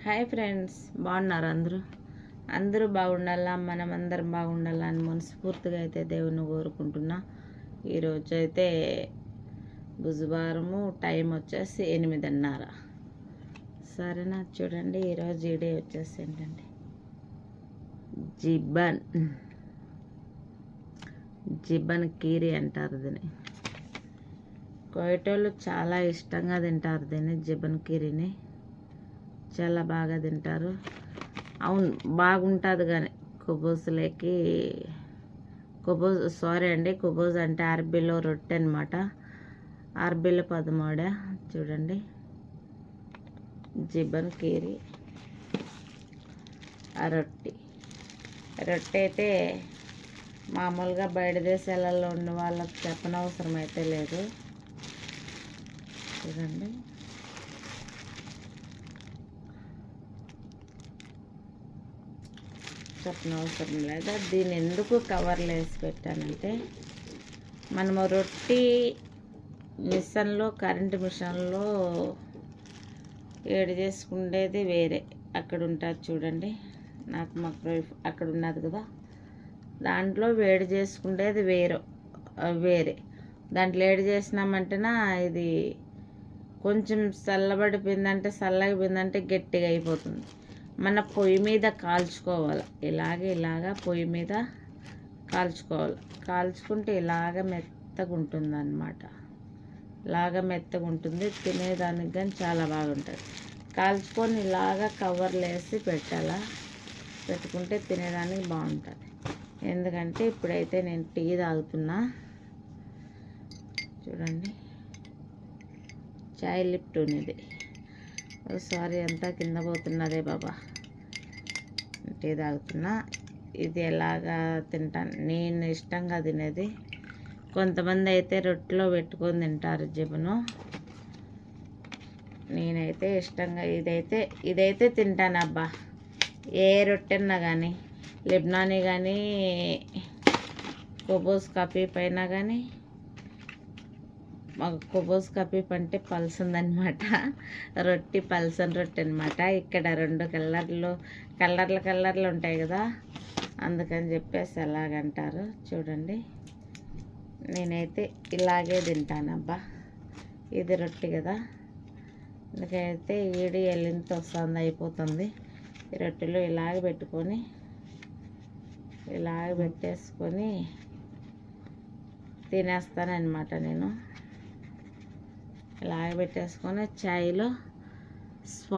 Hi friends, బాగున్నారు అందరూ? అందరూ బాగుండాలా, మనమందరం బాగుండాలా అని మనస్ఫూర్తిగా అయితే దేవుని కోరుకుంటున్నా. ఈరోజు అయితే బుధవారము, టైం వచ్చేసి 8:30. సరేనా? చూడండి, ఈరోజు ఈ డే వచ్చేసి ఏంటంటే జిబ్బన్ కీరీ అంటారు దీన్ని. కోయటోళ్ళు చాలా ఇష్టంగా తింటారు దీన్ని, జిబ్బన్ కీరీని చాలా బాగా తింటారు. అవును, బాగుంటుంది. కానీ కుబూసులకి కుబూజ్ అంటే అరబీలో రొట్టె అనమాట. అరబీలో 13. చూడండి, జిబ్బన్ కీరీ ఆ రొట్టె అయితే మామూలుగా బయట దేశాలలో ఉన్న వాళ్ళకి చెప్పనవసరం అయితే లేదు. చూడండి, చెప్పనవసరం లేదా. దీన్ని ఎందుకు కవర్లో వేసి పెట్టానంటే, మనము రొట్టి మిషన్లో, కరెంటు మిషన్లో వేడి చేసుకునేది వేరే, అక్కడ ఉంటుంది చూడండి. నాకు మైక్రోవేవ్ అక్కడ ఉన్నది కదా, దాంట్లో వేడి చేసుకునేది వేరే. దాంట్లో వేడి చేసినామంటేనా ఇది కొంచెం చల్లగా పోయిందంటే గట్టిగా అయిపోతుంది. మన పొయ్యి మీద కాల్చుకోవాలి. ఇలాగా పొయ్యి మీద కాల్చుకుంటే ఇలాగ మెత్తగా ఉంటుంది అన్నమాట. మెత్తగా ఉంటుంది, తినేదానికి కానీ చాలా బాగుంటుంది. కాల్చుకొని ఇలాగ కవర్లు వేసి పెట్టుకుంటే తినేదానికి బాగుంటుంది. ఎందుకంటే ఇప్పుడైతే నేను టీ తాగుతున్నా. చూడండి, చాయ్ లిప్టన్ ఇది. సారీ, అంతా కింద పోతున్నదే బాబా. టీ తాగుతున్నా. ఇది ఎలాగా తింటాను నేను, ఇష్టంగా తినేది. కొంతమంది అయితే రొట్టెలో పెట్టుకొని తింటారు జిబ్బను. నేనైతే ఇష్టంగా ఇదైతే తింటాను అబ్బా. ఏ రొట్టెన్నా కానీ, లెబ్నానీ కానీ, కుబూస్ కఫీఫ్ అయినా కానీ. మాకు కుబూస్ కఫీఫ్ అంటే పల్సందనమాట, రొట్టె పల్సన్ రొట్టె అనమాట. ఇక్కడ 2 కలర్లు ఉంటాయి కదా, అందుకని చెప్పేసి అలాగంటారు. చూడండి, నేనైతే ఇలాగే తింటానబ్బా. ఇది రొట్టె కదా, అందుకైతే ఈడి ఎల్లింత వస్తుంది, అయిపోతుంది. ఈ రొట్టెలో పెట్టేసుకొని తినేస్తానమాట. నేను పెట్టేసుకొని చాయ్లో